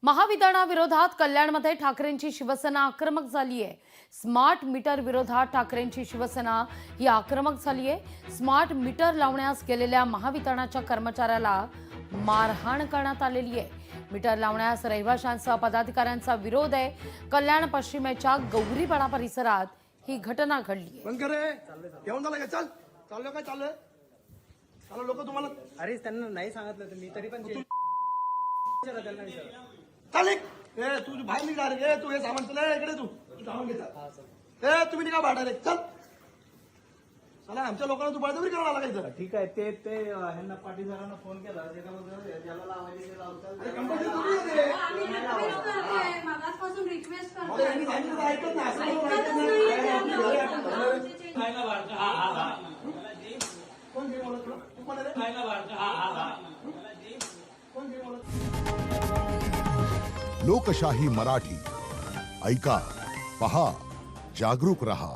महावितरणाविरोधात कल्याणमध्ये ठाकरेंची शिवसेना आक्रमक झाली आहे। स्मार्ट मीटर विरोधात ठाकरेंची शिवसेना ही आक्रमक झाली आहे। स्मार्ट मीटर लावण्यास गेलेल्या महावितरणाच्या कर्मचाऱ्याला मारहाण करण्यात आलेली आहे। मीटर लावण्यास रहिवाशांसह पदाधिकाऱ्यांचा विरोध आहे। कल्याण पश्चिमेच्या गौरीपाडा परिसरात ही घटना घडली आहे। बंद करे येऊन झालं का? चल चाललो काय चाललोय? चला लोक तुम्हाला अरे त्यांना नाही सांगितलं तुम्ही तरी पण त्यांना चाल एक ए तू बाहेर निघा रे तू हे सामान चल इकडे तू सामान घेता ए तुम्ही निघा बाहेर चल चला आमच्या लोकांना तू बळजबरी करायला लागायचं। ठीक आहे ते ह्यांना पाटीलसरांना फोन केला त्याच्याबद्दल ज्याला लावायचे अरे कंपल्सरी तुम्ही येते मागासपासून रिक्वेस्ट अरे यांनी सांगितलं तर ऐकत नाही असं कोण घे बोलत तुला तू पण रे कोण घे बोलत लोकशाही मराठी ऐका पहा जागरूक रहा।